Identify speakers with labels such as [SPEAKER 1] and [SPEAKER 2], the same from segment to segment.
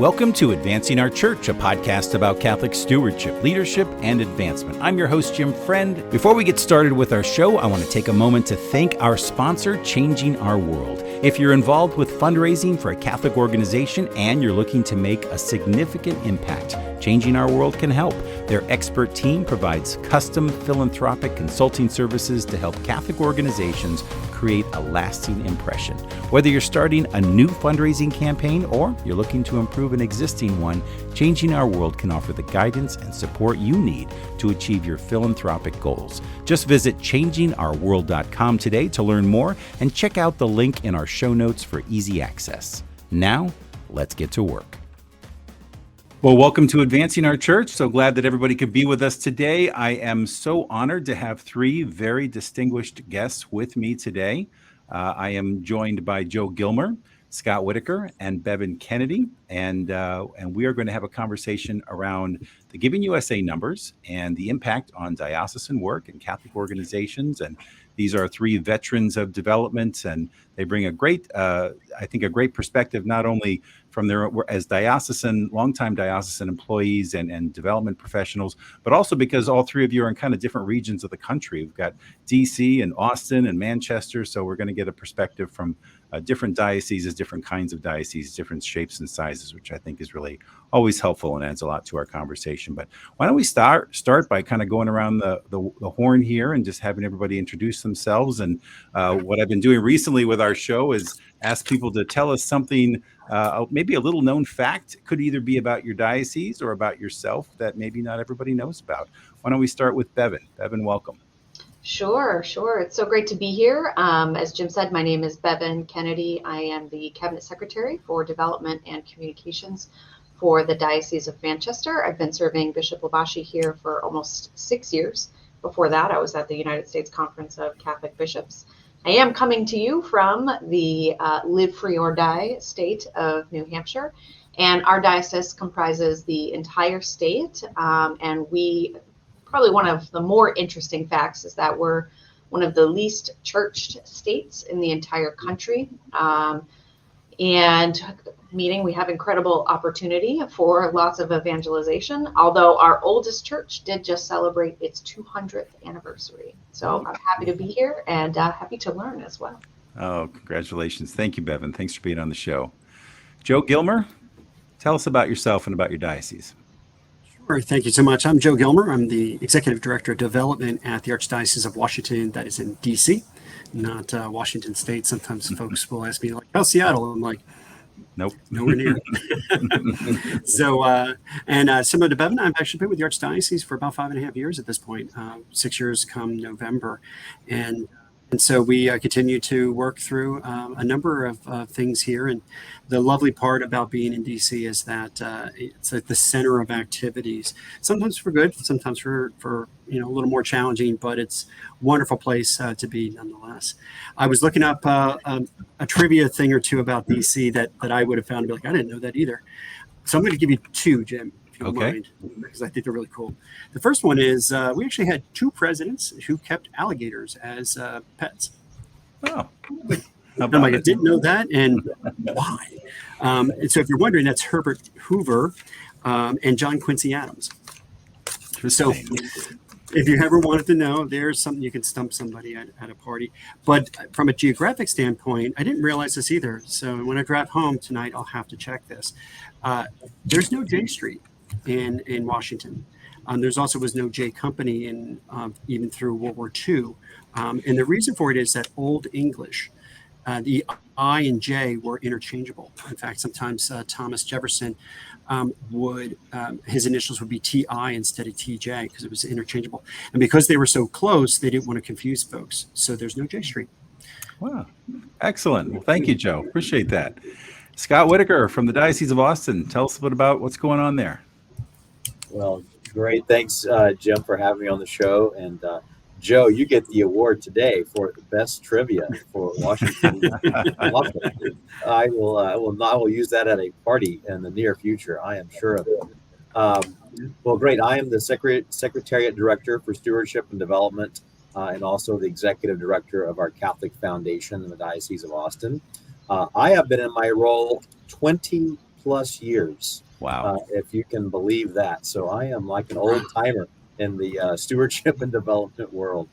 [SPEAKER 1] Welcome to Advancing Our Church, a podcast about Catholic stewardship, leadership, and advancement. I'm your host, Jim Friend. Before we get started with our show, I want to take a moment to thank our sponsor, Changing Our World. If you're involved with fundraising for a Catholic organization and you're looking to make a significant impact, Changing Our World can help. Their expert team provides custom philanthropic consulting services to help Catholic organizations create a lasting impression. Whether you're starting a new fundraising campaign or you're looking to improve an existing one, Changing Our World can offer the guidance and support you need to achieve your philanthropic goals. Just visit changingourworld.com today to learn more and check out the link in our show notes for easy access. Now, let's get to work. Well, welcome to Advancing Our Church. So glad that everybody could be with us today. I am so honored to have three very distinguished guests with me today. I am joined by Joe Gillmer, Scott Whitaker, and Bevin Kennedy, and we are going to have a conversation around the Giving USA numbers and the impact on diocesan work and Catholic organizations. And these are three veterans of development, and they bring a great, I think, a great perspective, not only from their as longtime diocesan employees and development professionals, but also because all three of you are in kind of different regions of the country. We've got DC and Austin and Manchester, so we're going to get a perspective from different dioceses, different kinds of dioceses, different shapes and sizes, which I think is really always helpful and adds a lot to our conversation. But why don't we start by kind of going around the horn here and just having everybody introduce themselves. And what I've been doing recently with our show is ask people to tell us something, maybe a little known fact. It could either be about your diocese or about yourself that maybe not everybody knows about. Why don't we start with Bevin? Bevin, welcome.
[SPEAKER 2] Sure. It's so great to be here. As Jim said, my name is Bevin Kennedy. I am the Cabinet Secretary for Development and Communications for the Diocese of Manchester. I've been serving Bishop Labashi here for almost 6 years. Before that, I was at the United States Conference of Catholic Bishops. I am coming to you from the Live Free or Die state of New Hampshire, and our diocese comprises the entire state, and we probably one of the more interesting facts is that we're one of the least churched states in the entire country. And meaning we have incredible opportunity for lots of evangelization, although our oldest church did just celebrate its 200th anniversary. So I'm happy to be here and happy to learn as well.
[SPEAKER 1] Oh, congratulations. Thank you, Bevin. Thanks for being on the show. Joe Gillmer, tell us about yourself and about your diocese.
[SPEAKER 3] Sure. Thank you so much. I'm Joe Gillmer. I'm the Executive Director of Development at the Archdiocese of Washington, that is in DC, not Washington State. Sometimes folks will ask me, like, how's Seattle? I'm like,
[SPEAKER 1] nope,
[SPEAKER 3] nowhere near. So, similar to Bevin, I've actually been with the Archdiocese for about 5.5 years at this point, 6 years come November. And so we continue to work through a number of things here. And the lovely part about being in DC is that it's at the center of activities, sometimes for good, sometimes for a little more challenging, but it's a wonderful place to be nonetheless. I was looking up a trivia thing or two about DC that I would have found, like, I didn't know that either. So I'm going to give you two, Jim, if you don't mind, because I think they're really cool. The first one is we actually had two presidents who kept alligators as pets.
[SPEAKER 1] Oh,
[SPEAKER 3] I'm like, I didn't know that, and why? And so if you're wondering, that's Herbert Hoover and John Quincy Adams. So if you ever wanted to know, there's something you can stump somebody at a party. But from a geographic standpoint, I didn't realize this either. So when I drive home tonight, I'll have to check this. There's no J Street in Washington. There's also was no J Company in even through World War II. And the reason for it is that Old English, the I and J were interchangeable. In fact, sometimes Thomas Jefferson his initials would be TI instead of TJ because it was interchangeable. And because they were so close, they didn't want to confuse folks. So there's no J Street.
[SPEAKER 1] Wow. Excellent. Well, thank you, Joe. Appreciate that. Scott Whitaker from the Diocese of Austin. Tell us a bit about what's going on there.
[SPEAKER 4] Well, great. Thanks, Jim, for having me on the show. And Joe, you get the award today for the best trivia for Washington. I will use that at a party in the near future. I am sure of it. Well, great. I am the Secretariat Director for Stewardship and Development, and also the Executive Director of our Catholic Foundation in the Diocese of Austin. I have been in my role 20 plus years.
[SPEAKER 1] Wow.
[SPEAKER 4] If you can believe that. So I am like an old timer in the stewardship and development world.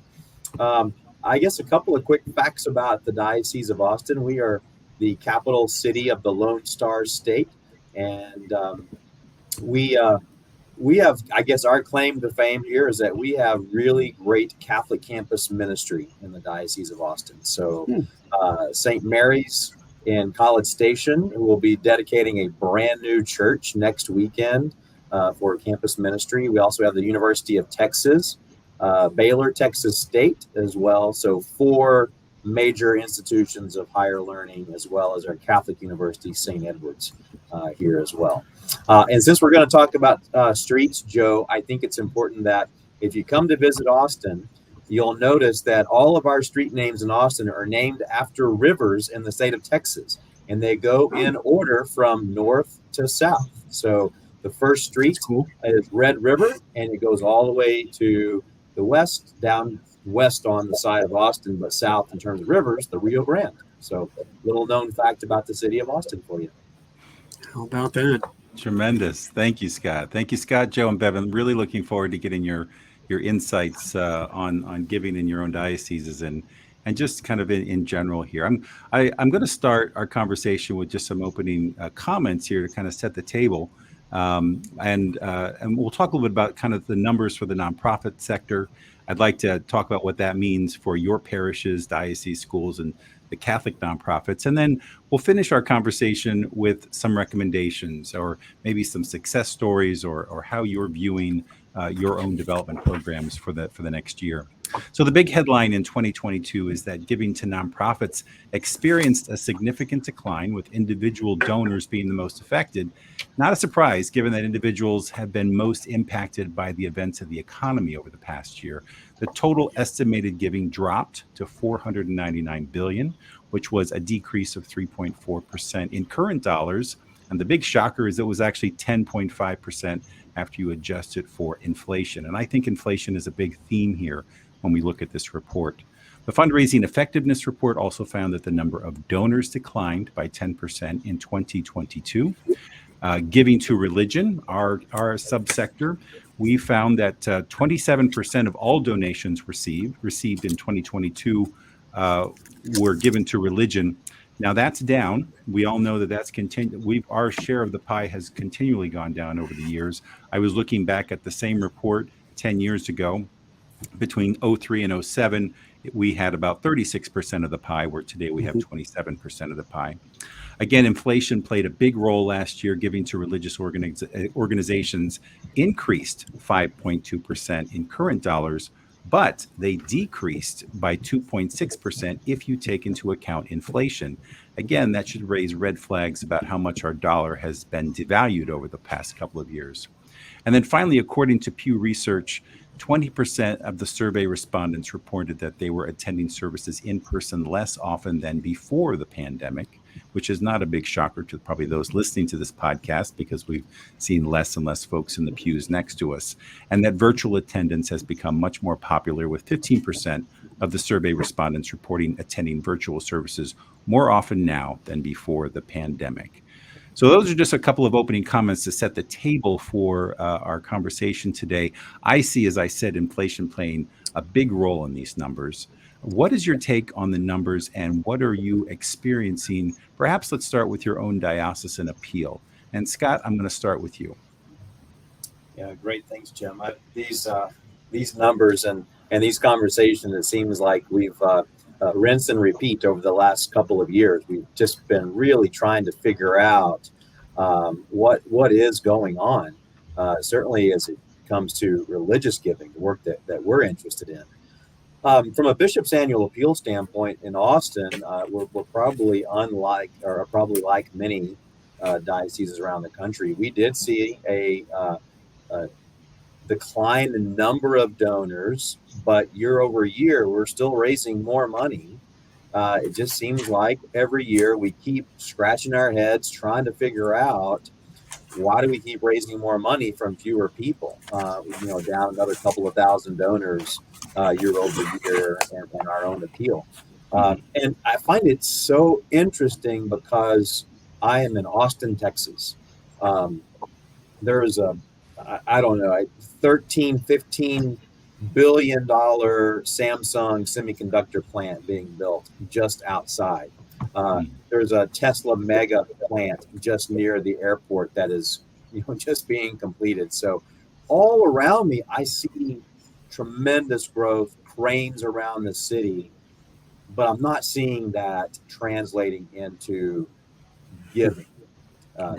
[SPEAKER 4] I guess a couple of quick facts about the Diocese of Austin. We are the capital city of the Lone Star State, and we have, I guess, our claim to fame here is that we have really great Catholic campus ministry in the Diocese of Austin. So St. Mary's in College Station will be dedicating a brand new church next weekend for campus ministry. We also have the University of Texas, Baylor, Texas State as well. So 4 major institutions of higher learning, as well as our Catholic University, St. Edward's, here as well. And since we're going to talk about streets, Joe, I think it's important that if you come to visit Austin, you'll notice that all of our street names in Austin are named after rivers in the state of Texas, and they go in order from north to south. So the first street is Red River, and it goes all the way to the west, down west on the side of Austin, but south in terms of rivers, the Rio Grande. So little known fact about the city of Austin for you.
[SPEAKER 3] How about that?
[SPEAKER 1] Tremendous. Thank you, Scott. Thank you, Scott, Joe, and Bevin. Really looking forward to getting your insights on giving in your own dioceses and just kind of in general here. I'm going to start our conversation with just some opening comments here to kind of set the table, and we'll talk a little bit about kind of the numbers for the nonprofit sector. I'd like to talk about what that means for your parishes, diocese, schools, and the Catholic nonprofits. And then we'll finish our conversation with some recommendations or maybe some success stories or how you're viewing your own development programs for the next year. So the big headline in 2022 is that giving to nonprofits experienced a significant decline, with individual donors being the most affected. Not a surprise, given that individuals have been most impacted by the events of the economy over the past year. The total estimated giving dropped to $499 billion, which was a decrease of 3.4% in current dollars. And the big shocker is it was actually 10.5% after you adjust it for inflation. And I think inflation is a big theme here when we look at this report. The fundraising effectiveness report also found that the number of donors declined by 10% in 2022. Giving to religion, our subsector, we found that 27% of all donations received in 2022 were given to religion. Now that's down. We all know that that's continued. Our share of the pie has continually gone down over the years. I was looking back at the same report 10 years ago. Between 03 and 07, we had about 36% of the pie, where today we have 27% of the pie. Again, inflation played a big role last year. Giving to religious organizations increased 5.2% in current dollars, but they decreased by 2.6% if you take into account inflation. Again, that should raise red flags about how much our dollar has been devalued over the past couple of years. And then finally, according to Pew Research, 20% of the survey respondents reported that they were attending services in person less often than before the pandemic, which is not a big shocker to probably those listening to this podcast, because we've seen less and less folks in the pews next to us. And that virtual attendance has become much more popular, with 15% of the survey respondents reporting attending virtual services more often now than before the pandemic. So those are just a couple of opening comments to set the table for our conversation today. I see, as I said, inflation playing a big role in these numbers. What is your take on the numbers, and what are you experiencing? Perhaps let's start with your own diocesan appeal. And Scott, I'm going to start with you.
[SPEAKER 4] Yeah, great. Thanks, Jim. These numbers and these conversations, it seems like we've rinse and repeat over the last couple of years. We've just been really trying to figure out what is going on, certainly as it comes to religious giving, the work that we're interested in. From a bishop's annual appeal standpoint in Austin, we're probably probably like many dioceses around the country. We did see a decline in number of donors, but year over year, we're still raising more money. It just seems like every year we keep scratching our heads trying to figure out, why do we keep raising more money from fewer people? Down another couple of thousand donors year over year in our own appeal. And I find it so interesting because I am in Austin, Texas. There's I don't know, 13-15 billion dollar Samsung semiconductor plant being built just outside. There's a Tesla mega plant just near the airport that is, just being completed. So all around me, I see tremendous growth, cranes around the city, but I'm not seeing that translating into giving.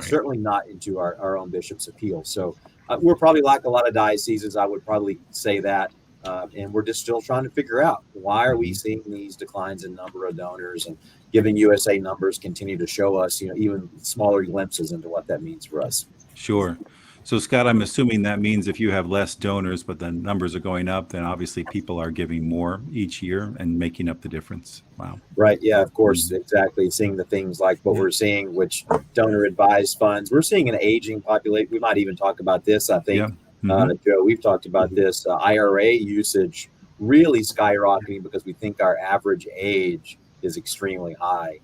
[SPEAKER 4] Certainly not into our own bishop's appeal. So we're probably like a lot of dioceses, I would probably say that. And we're just still trying to figure out, why are we seeing these declines in number of donors, and Giving USA numbers continue to show us, even smaller glimpses into what that means for us.
[SPEAKER 1] Sure. So, Scott, I'm assuming that means if you have less donors, but the numbers are going up, then obviously people are giving more each year and making up the difference. Wow.
[SPEAKER 4] Right. Yeah, of course. Exactly. Seeing the things like what we're seeing, which donor advised funds, we're seeing an aging population. We might even talk about this. I think, Joe, we've talked about this IRA usage really skyrocketing because we think our average age is extremely high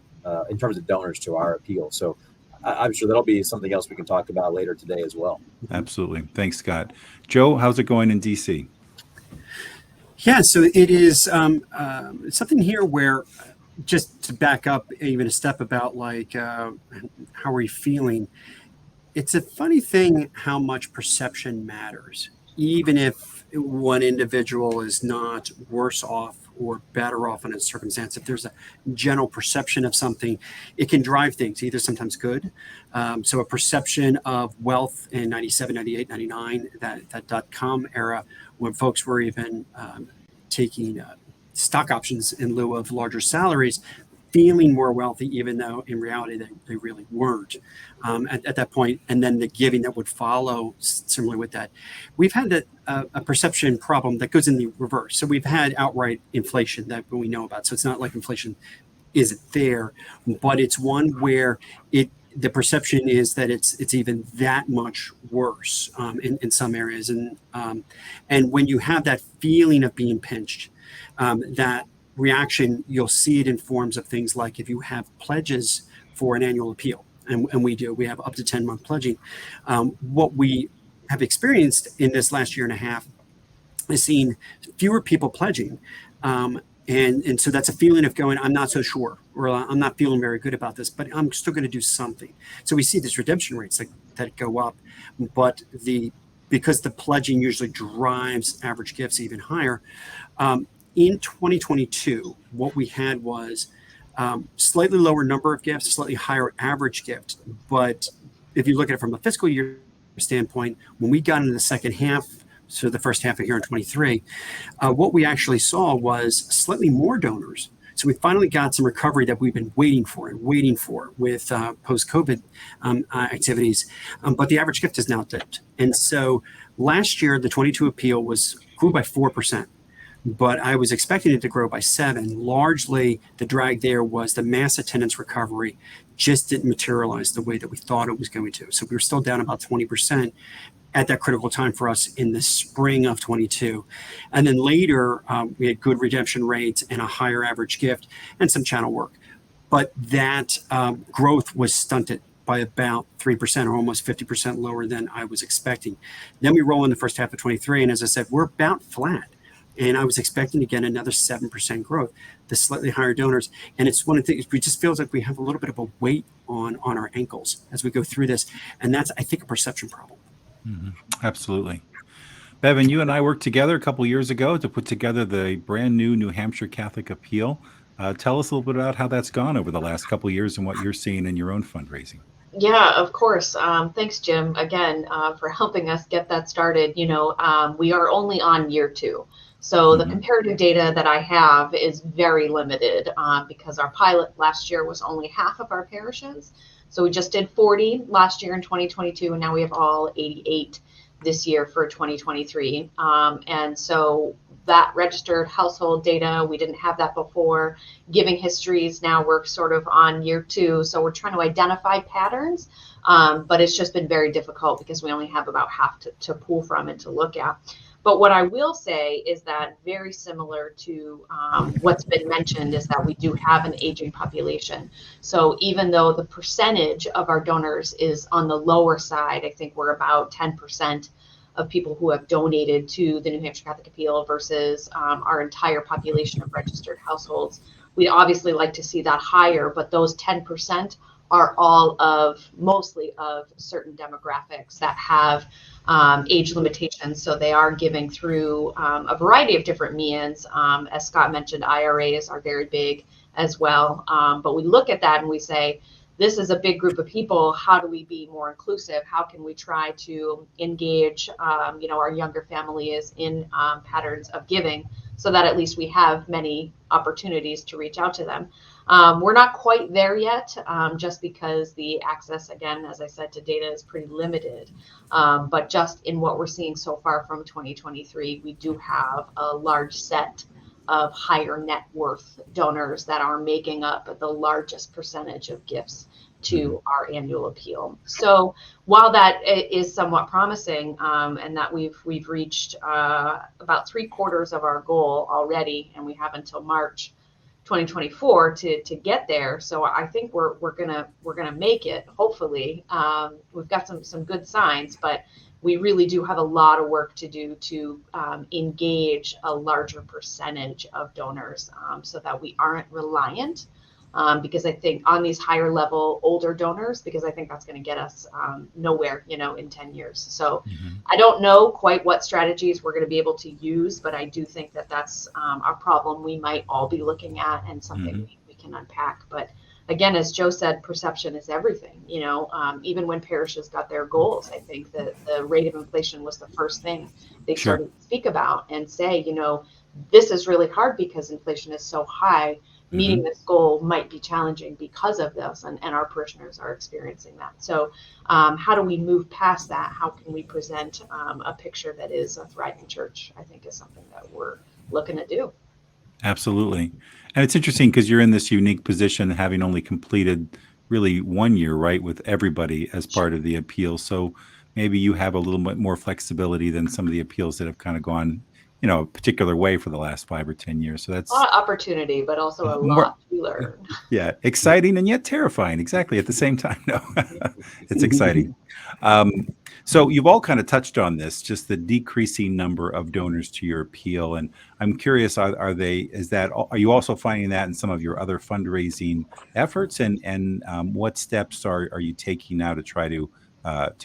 [SPEAKER 4] in terms of donors to our appeal. So I'm sure that'll be something else we can talk about later today as well.
[SPEAKER 1] Absolutely. Thanks, Scott. Joe, how's it going in DC?
[SPEAKER 3] Yeah, so it is something here where, just to back up even a step about how are you feeling? It's a funny thing how much perception matters, even if one individual is not worse off or better off in a circumstance. If there's a general perception of something, it can drive things, either sometimes good. So a perception of wealth in 97, 98, 99, that dot-com era, when folks were even taking stock options in lieu of larger salaries, feeling more wealthy, even though in reality they really weren't at that point. And then the giving that would follow similarly with that. We've had a perception problem that goes in the reverse. So we've had outright inflation that we know about. So it's not like inflation isn't there, but it's one where the perception is that it's even that much worse in some areas. And when you have that feeling of being pinched, that reaction, you'll see it in forms of things like if you have pledges for an annual appeal, and we have up to 10-month pledging. What we have experienced in this last year and a half is seeing fewer people pledging. And so that's a feeling of going, I'm not so sure, or I'm not feeling very good about this, but I'm still going to do something. So we see these redemption rates that go up, but because the pledging usually drives average gifts even higher. In 2022, what we had was slightly lower number of gifts, slightly higher average gift. But if you look at it from a fiscal year standpoint, when we got into the second half, so the first half of here in 23, what we actually saw was slightly more donors. So we finally got some recovery that we've been waiting for with post-COVID activities. But the average gift has now dipped. And so last year, the 22 appeal grew by 4%. But I was expecting it to grow by 7%. Largely, the drag there was the mass attendance recovery just didn't materialize the way that we thought it was going to. So we were still down about 20% at that critical time for us in the spring of 22. And then later, we had good redemption rates and a higher average gift and some channel work. But that growth was stunted by about 3% or almost 50% lower than I was expecting. Then we roll in the first half of 23, and as I said, we're about flat. And I was expecting to get another 7% growth, the slightly higher donors. And it's one of the things, we just feels like we have a little bit of a weight on our ankles as we go through this. And that's, I think, a perception problem.
[SPEAKER 1] Mm-hmm. Absolutely. Bevin, you and I worked together a couple of years ago to put together the brand new New Hampshire Catholic Appeal. Tell us a little bit about how that's gone over the last couple of years and what you're seeing in your own fundraising.
[SPEAKER 2] Yeah, of course. Thanks, Jim, again, for helping us get that started. We are only on year 2. So the comparative data that I have is very limited because our pilot last year was only half of our parishes. So we just did 40 last year in 2022, and now we have all 88 this year for 2023. And so that registered household data, we didn't have that before. Giving histories, now we're sort of on year 2. So we're trying to identify patterns, but it's just been very difficult because we only have about half to pull from and to look at. But what I will say is that very similar to what's been mentioned is that we do have an aging population. So even though the percentage of our donors is on the lower side, I think we're about 10% of people who have donated to the New Hampshire Catholic Appeal versus our entire population of registered households. We'd obviously like to see that higher, but those 10% are all mostly of certain demographics that have age limitations. So they are giving through a variety of different means. As Scott mentioned, IRAs are very big as well. But we look at that and we say, this is a big group of people. How do we be more inclusive? How can we try to engage, our younger families in patterns of giving so that at least we have many opportunities to reach out to them? We're not quite there yet, just because the access, again, as I said, to data is pretty limited. But just in what we're seeing so far from 2023, we do have a large set of higher net worth donors that are making up the largest percentage of gifts to our annual appeal. So while that is somewhat promising, and that we've reached about 3/4 of our goal already, and we have until March 2024 to get there. So I think we're gonna make it. Hopefully, we've got some good signs, but we really do have a lot of work to do to engage a larger percentage of donors, so that we aren't reliant, because I think on these higher level older donors, because I think that's going to get us nowhere, in 10 years. So I don't know quite what strategies we're going to be able to use, but I do think that that's a problem we might all be looking at and something we can unpack. But again, as Joe said, perception is everything. Even when parishes got their goals, I think that the rate of inflation was the first thing they started to speak about and say, this is really hard because inflation is so high. Meeting this goal might be challenging because of this, and our parishioners are experiencing that. So how do we move past that? How can we present a picture that is a thriving church, I think, is something that we're looking to do.
[SPEAKER 1] Absolutely. And it's interesting because you're in this unique position, having only completed really 1 year, right, with everybody as part of the appeal. So maybe you have a little bit more flexibility than some of the appeals that have kind of gone, a particular way for the last 5 or 10 years. So that's
[SPEAKER 2] a lot of opportunity, but also a lot to learn.
[SPEAKER 1] Yeah, exciting and yet terrifying. Exactly at the same time. No, it's exciting. So you've all kind of touched on this, just the decreasing number of donors to your appeal. And I'm curious, are you also finding that in some of your other fundraising efforts? And what steps are you taking now to try to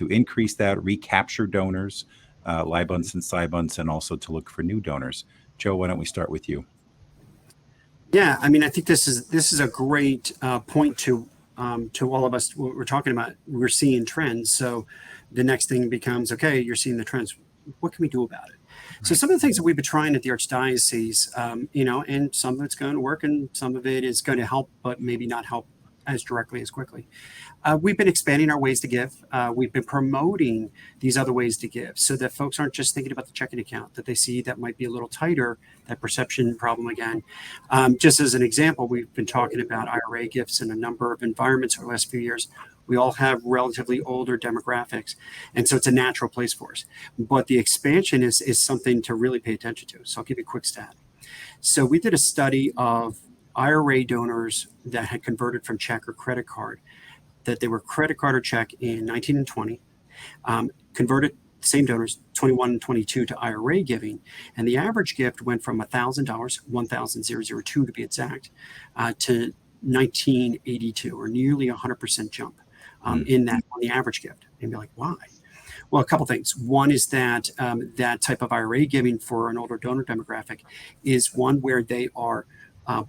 [SPEAKER 1] increase that, recapture donors, libunts and sibunts, and also to look for new donors? Joe, why don't we start with you?
[SPEAKER 3] Yeah, I mean, I think this is a great point to all of us. What we're talking about, we're seeing trends. So the next thing becomes, okay, you're seeing the trends. What can we do about it? Right. So some of the things that we've been trying at the Archdiocese, and some of it's going to work and some of it is going to help, but maybe not help as directly as quickly. We've been expanding our ways to give. We've been promoting these other ways to give so that folks aren't just thinking about the checking account that they see that might be a little tighter, that perception problem again. Just as an example, we've been talking about IRA gifts in a number of environments over the last few years. We all have relatively older demographics, and so it's a natural place for us. But the expansion is something to really pay attention to. So I'll give you a quick stat. So we did a study of IRA donors that had converted from check or credit card, that they were credit card or check in 19 and 20, converted same donors 21 and 22 to IRA giving, and the average gift went from $1,000, $1,002 to be exact, to $1,982, or nearly 100% jump in that on the average gift. And you're like, why? Well, a couple things. One is that that type of IRA giving for an older donor demographic is one where they are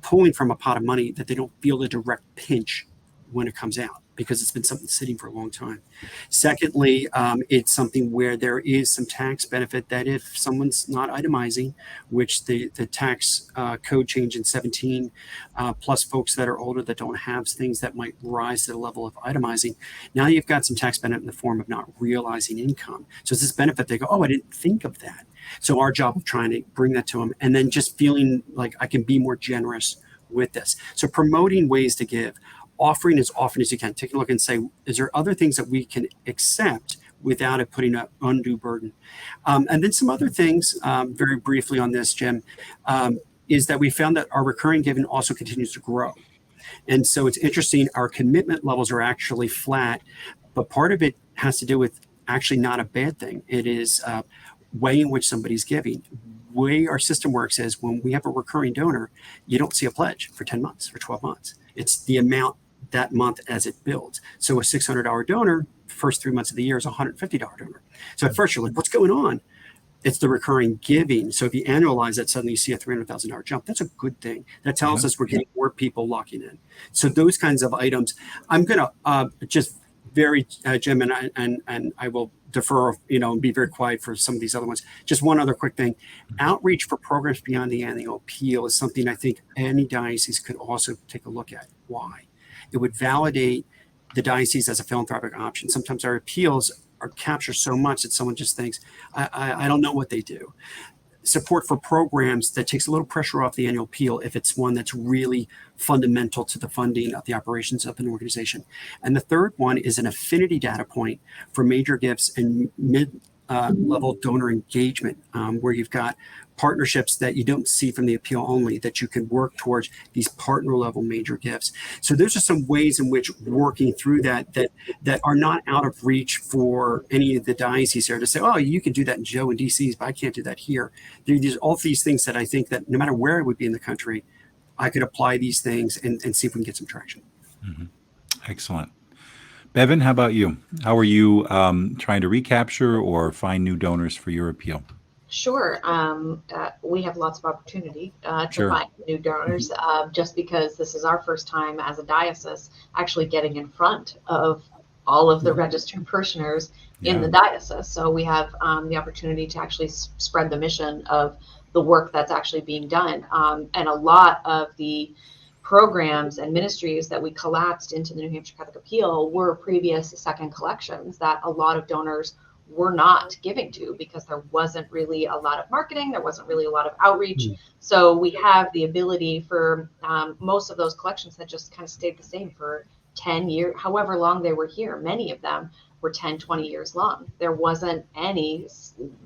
[SPEAKER 3] pulling from a pot of money that they don't feel a direct pinch when it comes out, because it's been something sitting for a long time. Secondly, it's something where there is some tax benefit that if someone's not itemizing, which the tax code change in 17, plus folks that are older that don't have things that might rise to the level of itemizing, now you've got some tax benefit in the form of not realizing income. So it's this benefit, they go, oh, I didn't think of that. So our job of trying to bring that to them, and then just feeling like I can be more generous with this. So promoting ways to give, offering as often as you can, take a look and say, is there other things that we can accept without it putting an undue burden. And then some other things, very briefly on this, Jim, is that we found that our recurring giving also continues to grow. And so it's interesting, our commitment levels are actually flat, but part of it has to do with actually not a bad thing. It is way in which somebody's giving. Way our system works is when we have a recurring donor, you don't see a pledge for 10 months or 12 months. It's the amount that month as it builds. So a $600 donor, first 3 months of the year is a $150 donor. So at first you're like, what's going on? It's the recurring giving. So if you annualize that, suddenly you see a $300,000 jump. That's a good thing. That tells us we're getting more people locking in. So those kinds of items, I'm going to just very, Jim, and I will defer, and be very quiet for some of these other ones. Just one other quick thing. Outreach for programs beyond the annual appeal is something I think any diocese could also take a look at. Why? It would validate the diocese as a philanthropic option. Sometimes our appeals are captured so much that someone just thinks, I don't know what they do. Support for programs that takes a little pressure off the annual appeal if it's one that's really fundamental to the funding of the operations of an organization. And the third one is an affinity data point for major gifts and mid-level donor engagement, where you've got partnerships that you don't see from the appeal only, that you can work towards these partner level major gifts. So those are some ways in which working through that are not out of reach for any of the dioceses here to say, oh, you can do that in Joe and DCs, but I can't do that here. There's all these things that I think that no matter where it would be in the country, I could apply these things and see if we can get some traction.
[SPEAKER 1] Mm-hmm. Excellent. Bevin, how about you? How are you trying to recapture or find new donors for your appeal?
[SPEAKER 2] Sure. We have lots of opportunity to find new donors, just because this is our first time as a diocese actually getting in front of all of the registered parishioners in the diocese. So we have the opportunity to actually spread the mission of the work that's actually being done. And a lot of the programs and ministries that we collapsed into the New Hampshire Catholic Appeal were previous second collections that a lot of donors were not giving to because there wasn't really a lot of marketing, there wasn't really a lot of outreach. So we have the ability for most of those collections that just kind of stayed the same for 10 years, however long they were here. Many of them were 10, 20 years long. There wasn't any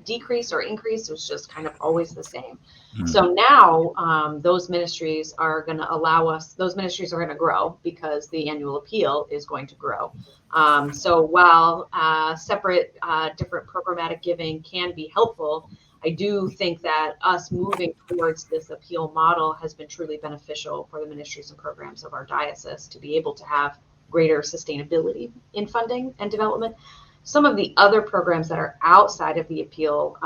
[SPEAKER 2] decrease or increase. It was just kind of always the same. So now those ministries are going to allow us, those ministries are going to grow because the annual appeal is going to grow. So while separate, different programmatic giving can be helpful, I do think that us moving towards this appeal model has been truly beneficial for the ministries and programs of our diocese to be able to have greater sustainability in funding and development. Some of the other programs that are outside of the appeal,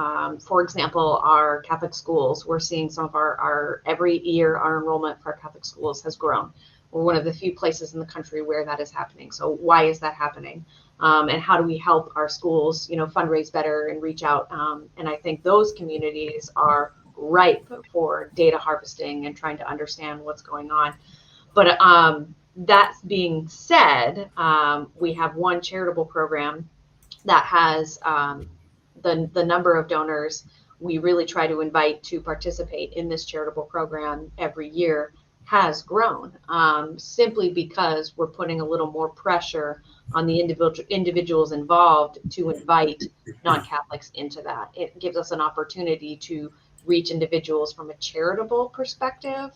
[SPEAKER 2] for example, our Catholic schools, we're seeing some of our every year our enrollment for our Catholic schools has grown. We're one of the few places in the country where that is happening. So why is that happening? And how do we help our schools, fundraise better and reach out? And I think those communities are ripe for data harvesting and trying to understand what's going on. But that being said, we have one charitable program that has the number of donors we really try to invite to participate in this charitable program every year has grown, simply because we're putting a little more pressure on the individuals involved to invite non-Catholics into that. It gives us an opportunity to reach individuals from a charitable perspective,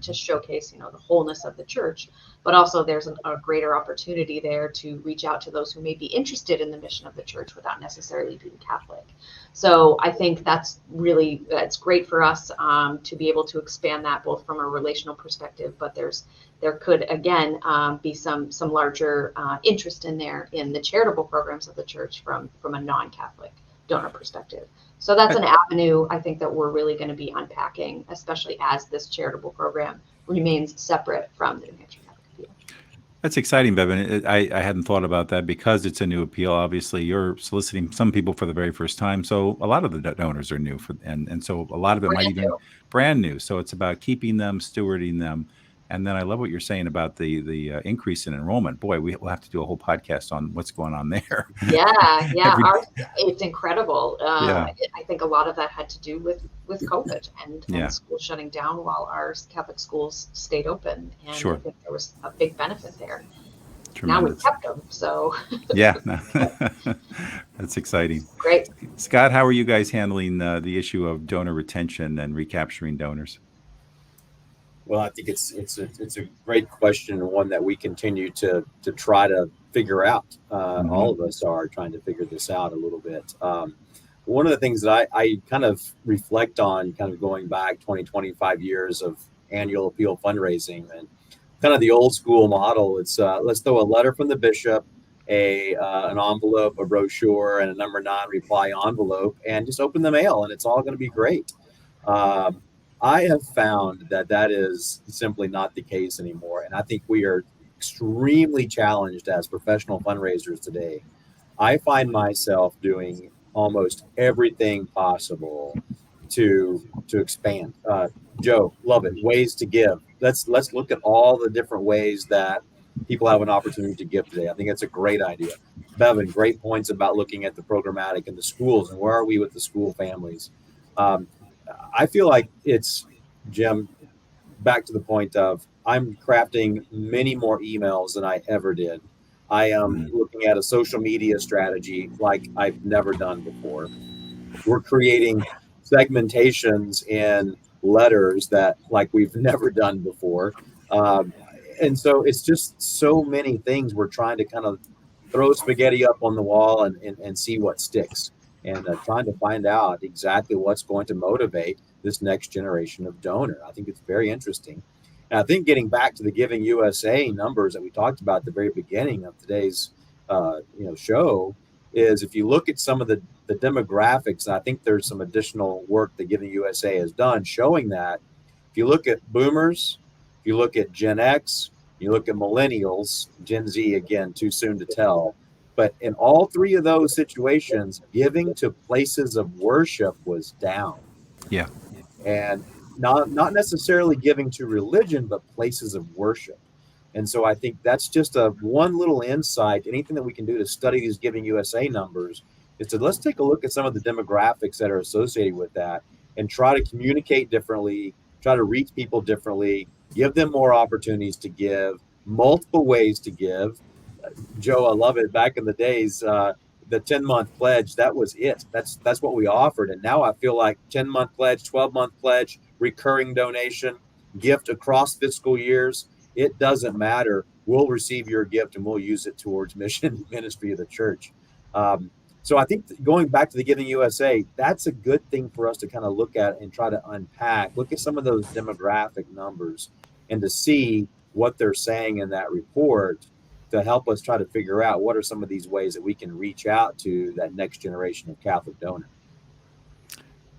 [SPEAKER 2] to showcase, the wholeness of the church, but also there's a greater opportunity there to reach out to those who may be interested in the mission of the church without necessarily being Catholic. So I think that's great for us to be able to expand that both from a relational perspective, but there could again be some larger interest in the charitable programs of the church from a non-Catholic donor perspective. So that's an avenue I think that we're really going to be unpacking, especially as this charitable program remains separate from the New Hampshire Catholic Appeal.
[SPEAKER 1] That's exciting, Bevin. I hadn't thought about that because it's a new appeal. Obviously, you're soliciting some people for the very first time. So a lot of the donors are new, and so a lot of it might even be brand new. So it's about keeping them, stewarding them. And then I love what you're saying about the increase in enrollment. Boy, we'll have to do a whole podcast on what's going on there.
[SPEAKER 2] Yeah. It's incredible. I think a lot of that had to do with COVID and schools shutting down while our Catholic schools stayed open. And I think there was a big benefit there. now we've
[SPEAKER 1] Tremendous.
[SPEAKER 2] kept them. So
[SPEAKER 1] Yeah, that's exciting.
[SPEAKER 2] great.
[SPEAKER 1] Scott, how are you guys handling the issue of donor retention and recapturing donors?
[SPEAKER 4] Well, I think it's a great question, and one that we continue to try to figure out. All of us are trying to figure this out a little bit. One of the things that I kind of reflect on, kind of going back 25 years of annual appeal fundraising, and kind of the old school model. It's let's throw a letter from the bishop, an envelope, a brochure, and a number 9 reply envelope, and just open the mail, and it's all going to be great. I have found that that is simply not the case anymore. And I think we are extremely challenged as professional fundraisers today. I find myself doing almost everything possible to expand. Joe, love it. Ways to give. Let's look at all the different ways that people have an opportunity to give today. I think that's a great idea. Bevin, great points about looking at the programmatic and the schools and where are we with the school families. I feel like it's, Jim, back to the point of I'm crafting many more emails than I ever did. I am looking at a social media strategy like I've never done before. We're creating segmentations in letters that like we've never done before. And so it's just so many things we're trying to kind of throw spaghetti up on the wall and see what sticks, and trying to find out exactly what's going to motivate this next generation of donor. I think it's very interesting. And I think getting back to the Giving USA numbers that we talked about at the very beginning of today's show, is if you look at some of the demographics, and I think there's some additional work that Giving USA has done showing that if you look at boomers, if you look at Gen X, you look at millennials, Gen Z, again, too soon to tell. But in all three of those situations, giving to places of worship was down.
[SPEAKER 1] Yeah.
[SPEAKER 4] And not necessarily giving to religion, but places of worship. And so I think that's just a one little insight. Anything that we can do to study these Giving USA numbers is to let's take a look at some of the demographics that are associated with that and try to communicate differently, try to reach people differently, give them more opportunities to give, multiple ways to give. Joe, I love it. Back in the days, the 10-month pledge, that was it. That's what we offered. And now I feel like 10-month pledge, 12-month pledge, recurring donation, gift across fiscal years. It doesn't matter. We'll receive your gift and we'll use it towards mission ministry of the church. So I think going back to the Giving USA, that's a good thing for us to kind of look at and try to unpack, look at some of those demographic numbers and to see what they're saying in that report to help us try to figure out what are some of these ways that we can reach out to that next generation of Catholic donor.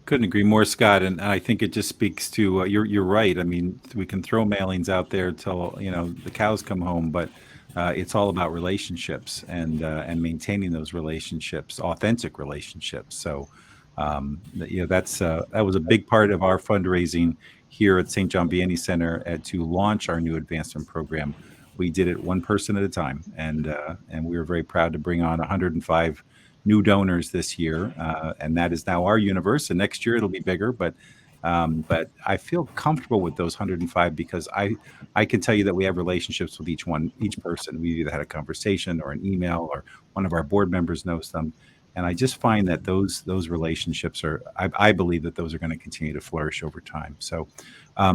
[SPEAKER 1] Couldn't agree more, Scott. And I think it just speaks to you're right. I mean, we can throw mailings out there till the cows come home, but it's all about relationships and maintaining those relationships, authentic relationships. So that was a big part of our fundraising here at St. John Vianney Center to launch our new advancement program. We did it one person at a time, and we were very proud to bring on 105 new donors this year, and that is now our universe. And next year it'll be bigger, but I feel comfortable with those 105 because I can tell you that we have relationships with each person. We either had a conversation or an email, or one of our board members knows them, and I just find that those relationships I believe that those are going to continue to flourish over time. So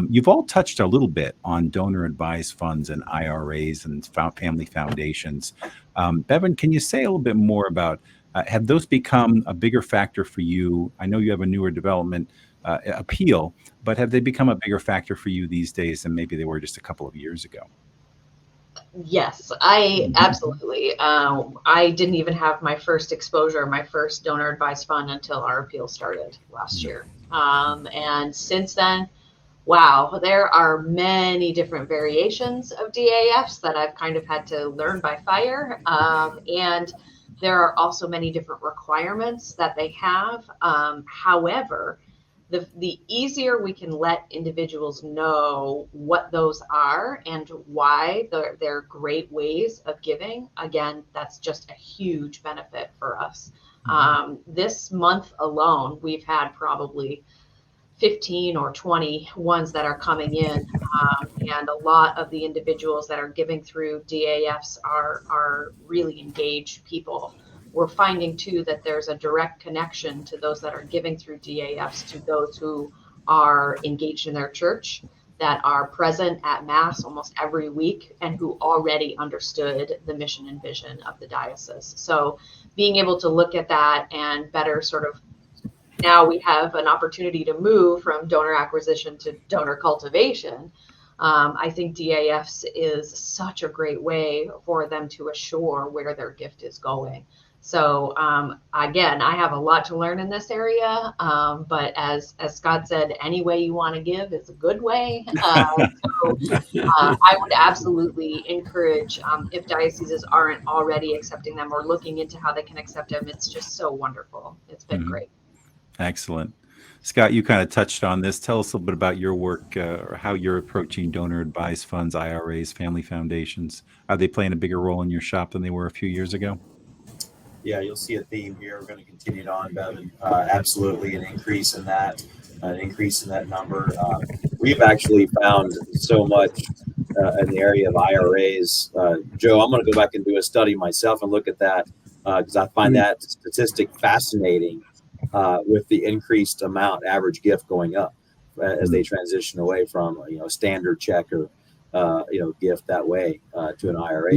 [SPEAKER 1] you've all touched a little bit on donor advised funds and IRAs and family foundations. Bevin, can you say a little bit more about have those become a bigger factor for you? I know you have a newer development appeal, but have they become a bigger factor for you these days than maybe they were just a couple of years ago?
[SPEAKER 2] Yes, I absolutely. I didn't even have my first exposure, my first donor advised fund until our appeal started last year. And since then, wow, there are many different variations of DAFs that I've kind of had to learn by fire. And there are also many different requirements that they have. However, the easier we can let individuals know what those are and why they're great ways of giving, again, that's just a huge benefit for us. This month alone, we've had probably 15 or 20 ones that are coming in. And a lot of the individuals that are giving through DAFs are really engaged people. We're finding too that there's a direct connection to those that are giving through DAFs to those who are engaged in their church, that are present at Mass almost every week, and who already understood the mission and vision of the diocese. So being able to look at that and better sort of, now we have an opportunity to move from donor acquisition to donor cultivation. I think DAFs is such a great way for them to assure where their gift is going. So again, I have a lot to learn in this area, but as Scott said, any way you want to give is a good way. I would absolutely encourage, if dioceses aren't already accepting them or looking into how they can accept them, it's just so wonderful. It's been great.
[SPEAKER 1] Excellent. Scott, you kind of touched on this. Tell us a little bit about your work, or how you're approaching donor advised funds, IRAs, family foundations. Are they playing a bigger role in your shop than they were a few years ago?
[SPEAKER 4] Yeah, you'll see a theme here. We're going to continue it on, Bevin. Absolutely an increase in that number. We've actually found so much in the area of IRAs. Joe, I'm going to go back and do a study myself and look at that because I find that statistic fascinating with the increased amount average gift going up as they transition away from a standard check or gift that way to an IRA.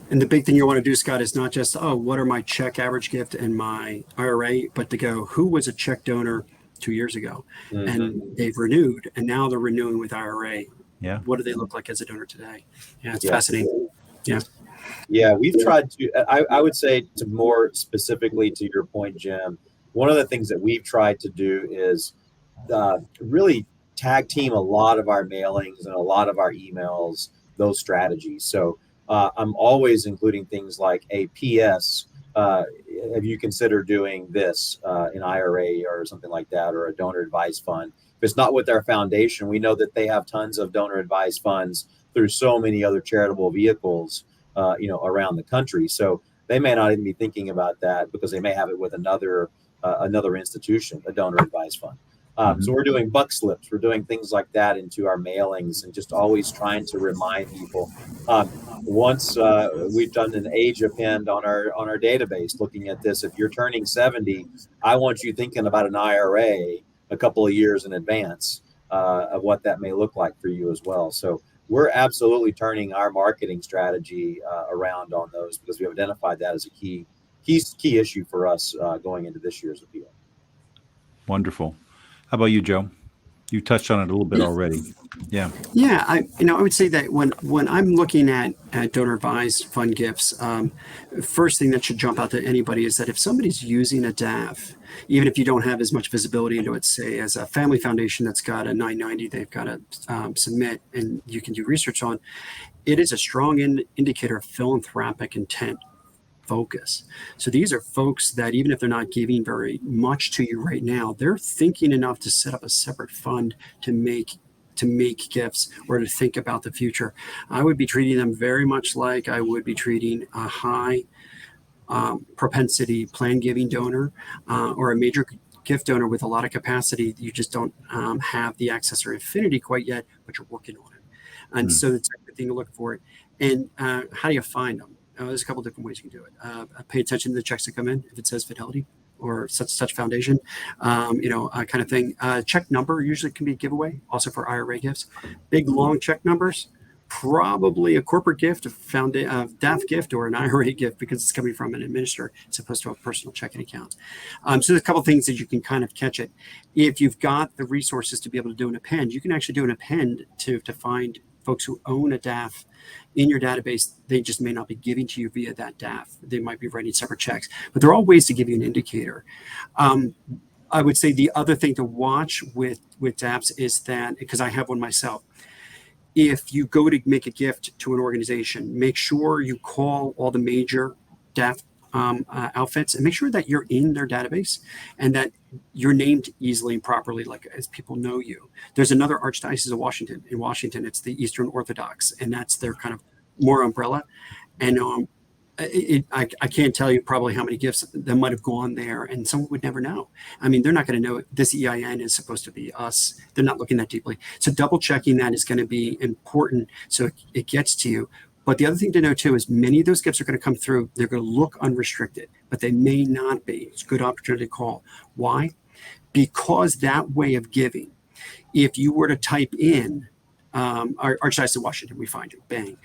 [SPEAKER 3] And the big thing you want to do, Scott, is not just, what are my check average gift and my IRA, but to go, who was a check donor 2 years ago? And they've renewed, and now they're renewing with IRA.
[SPEAKER 1] Yeah.
[SPEAKER 3] What do they look like as a donor today? Yeah, it's fascinating. Yeah.
[SPEAKER 4] Yeah, we've tried to, I would say, to more specifically to your point, Jim, one of the things that we've tried to do is really tag team a lot of our mailings and a lot of our emails, those strategies. So I'm always including things like a PS. Have you considered doing this, an IRA or something like that, or a donor advised fund? If it's not with our foundation, we know that they have tons of donor advised funds through so many other charitable vehicles, around the country. So they may not even be thinking about that because they may have it with another institution, a donor advised fund. So we're doing buck slips, we're doing things like that into our mailings, and just always trying to remind people. Once we've done an age append on our database, looking at this. If you're turning 70, I want you thinking about an IRA a couple of years in advance of what that may look like for you as well. So we're absolutely turning our marketing strategy around on those, because we have identified that as a key issue for us going into this year's appeal.
[SPEAKER 1] Wonderful. How about you, Joe? You touched on it a little bit already. Yeah.
[SPEAKER 3] Yeah, I would say that when I'm looking at donor advised fund gifts, first thing that should jump out to anybody is that if somebody's using a DAF, even if you don't have as much visibility into it, say as a family foundation that's got a 990, they've got to submit, and you can do research on, it is a strong indicator of philanthropic intent focus. So these are folks that, even if they're not giving very much to you right now, they're thinking enough to set up a separate fund to make gifts or to think about the future. I would be treating them very much like I would be treating a high propensity plan giving donor or a major gift donor with a lot of capacity. You just don't have the access or affinity quite yet, but you're working on it. And so it's a good thing to look for it. And how do you find them? There's a couple different ways you can do it. Pay attention to the checks that come in. If it says Fidelity or such foundation, kind of thing. Check number usually can be a giveaway, also for IRA gifts. Big long check numbers, probably a corporate gift, a DAF gift, or an IRA gift, because it's coming from an administrator as opposed to a personal checking account. So there's a couple of things that you can kind of catch it. If you've got the resources to be able to do an append, you can actually do an append to find folks who own a DAF in your database. They just may not be giving to you via that DAF. They might be writing separate checks, but there are all ways to give you an indicator. I would say the other thing to watch with DAFs is that, because I have one myself, if you go to make a gift to an organization, make sure you call all the major DAF outfits and make sure that you're in their database and that you're named easily and properly, like as people know you. There's another Archdiocese of Washington. In Washington, it's the Eastern Orthodox, and that's their kind of more umbrella. And I can't tell you probably how many gifts that might have gone there, and someone would never know. I mean, they're not going to know this EIN is supposed to be us. They're not looking that deeply. So double checking that is going to be important so it gets to you. But the other thing to know too is many of those gifts are going to come through. They're going to look unrestricted, but they may not be. It's a good opportunity to call. Why? Because that way of giving, if you were to type in Archdiocese of Washington, we find you, bang.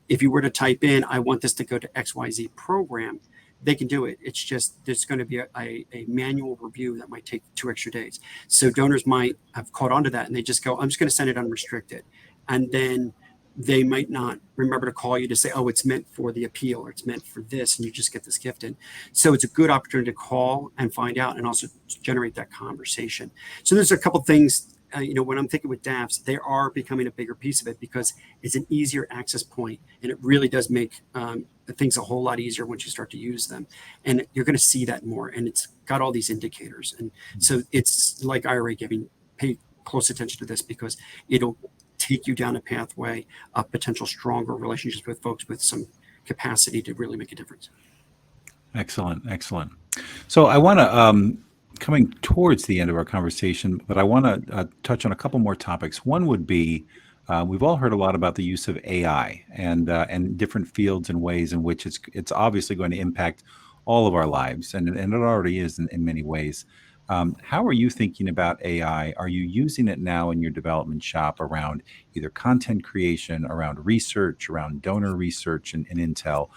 [SPEAKER 3] If you were to type in, I want this to go to XYZ program, they can do it. It's just there's going to be a manual review that might take 2 extra days. So donors might have caught on to that and they just go, I'm just going to send it unrestricted. And then they might not remember to call you to say, oh, it's meant for the appeal or it's meant for this, and you just get this gift in. So it's a good opportunity to call and find out and also generate that conversation. So there's a couple things, when I'm thinking with DAFs, they are becoming a bigger piece of it because it's an easier access point, and it really does make things a whole lot easier once you start to use them. And you're going to see that more, and it's got all these indicators. And so it's like IRA giving, pay close attention to this because it'll take you down a pathway of potential stronger relationships with folks with some capacity to really make a difference.
[SPEAKER 1] Excellent. So I want to, coming towards the end of our conversation, but I want to touch on a couple more topics. One would be, we've all heard a lot about the use of AI and different fields and ways in which it's obviously going to impact all of our lives, and it already is in many ways. How are you thinking about AI? Are you using it now in your development shop around either content creation, around research, around donor research and intel?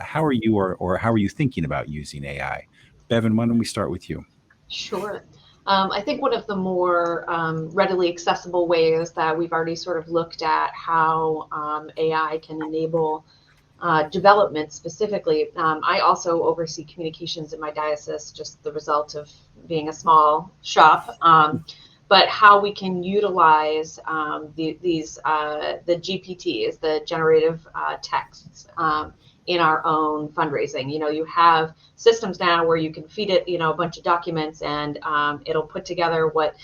[SPEAKER 1] How are you or how are you thinking about using AI? Bevin, why don't we start with you?
[SPEAKER 2] Sure. I think one of the more readily accessible ways that we've already sort of looked at how AI can enable development specifically. I also oversee communications in my diocese, just the result of being a small shop. But how we can utilize the GPTs, the generative texts, in our own fundraising. You have systems now where you can feed it, a bunch of documents, and it'll put together what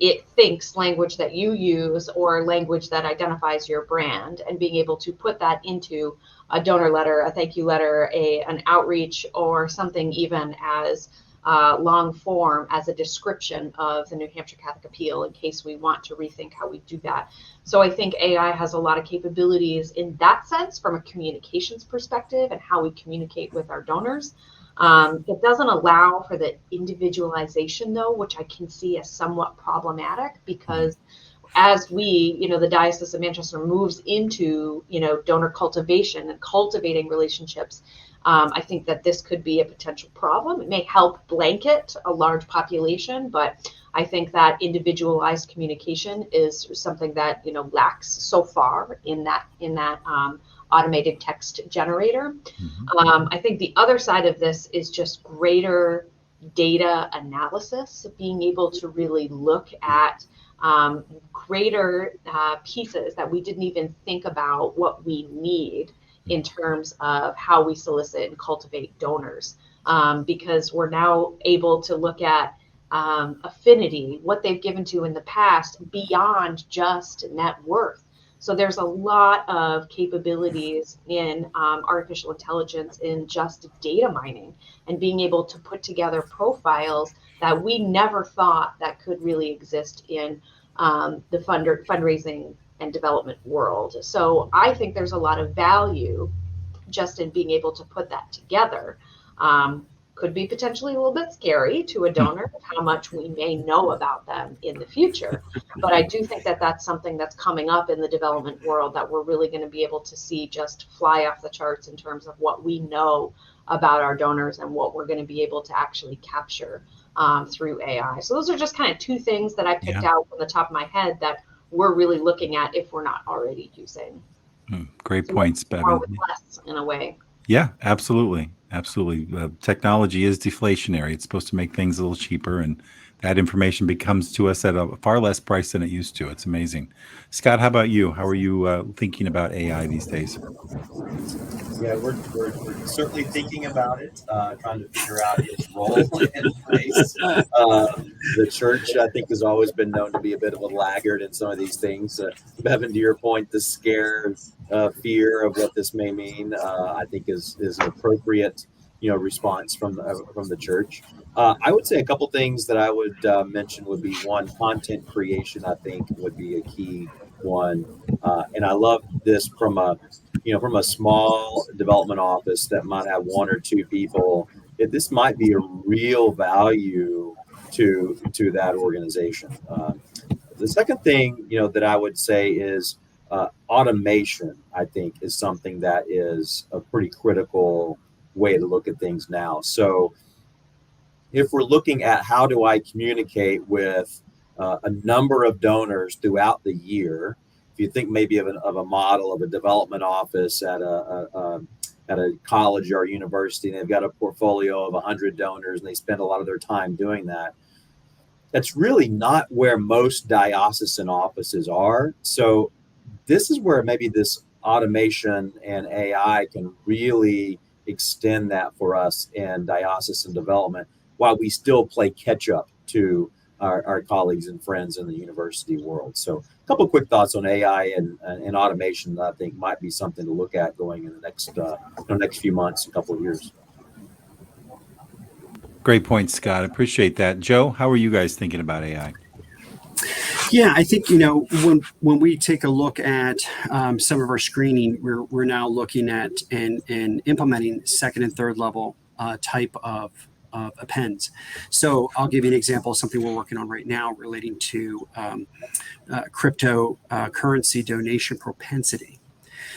[SPEAKER 2] it thinks language that you use or language that identifies your brand, and being able to put that into a donor letter, a thank you letter, an outreach, or something even as long form as a description of the New Hampshire Catholic Appeal in case we want to rethink how we do that. So I think AI has a lot of capabilities in that sense from a communications perspective and how we communicate with our donors. It doesn't allow for the individualization, though, which I can see as somewhat problematic, because as we, the Diocese of Manchester moves into, donor cultivation and cultivating relationships, I think that this could be a potential problem. It may help blanket a large population, but I think that individualized communication is something that, lacks so far in that automated text generator. I think the other side of this is just greater data analysis, being able to really look at greater pieces that we didn't even think about what we need in terms of how we solicit and cultivate donors, because we're now able to look at affinity, what they've given to in the past, beyond just net worth. So there's a lot of capabilities in artificial intelligence in just data mining and being able to put together profiles that we never thought that could really exist in the fundraising and development world. So I think there's a lot of value just in being able to put that together. Could be potentially a little bit scary to a donor of how much we may know about them in the future. But I do think that that's something that's coming up in the development world that we're really going to be able to see just fly off the charts in terms of what we know about our donors and what we're going to be able to actually capture through AI. So those are just kind of two things that I picked out from the top of my head that we're really looking at if we're not already using.
[SPEAKER 1] Great points, Bevin.
[SPEAKER 2] Less, in a way.
[SPEAKER 1] Yeah, absolutely. Technology is deflationary. It's supposed to make things a little cheaper, and that information becomes to us at a far less price than it used to. It's amazing. Scott, how about you? How are you thinking about AI these days?
[SPEAKER 4] Yeah, we're certainly thinking about it, trying to figure out its role and place. The church, I think, has always been known to be a bit of a laggard in some of these things. Bevan, to your point, the scare, fear of what this may mean, I think is an appropriate, response from the church. I would say a couple things that I would mention would be one, content creation. I think would be a key one, and I love this from a small development office that might have one or two people. This might be a real value to that organization. The second thing, that I would say is automation. I think is something that is a pretty critical way to look at things now. So if we're looking at how do I communicate with a number of donors throughout the year, if you think maybe of a model of a development office at a college or university, and they've got a portfolio of 100 donors, and they spend a lot of their time doing that. That's really not where most diocesan offices are. So this is where maybe this automation and AI can really extend that for us in diocesan development, while we still play catch up to our colleagues and friends in the university world. So a couple of quick thoughts on AI and automation that I think might be something to look at going in the next few months, a couple of years.
[SPEAKER 1] Great point, Scott. Appreciate that. Joe, how are you guys thinking about AI?
[SPEAKER 3] Yeah, I think, when we take a look at some of our screening, we're now looking at and implementing second and third level type of appends. So I'll give you an example of something we're working on right now relating to cryptocurrency donation propensity.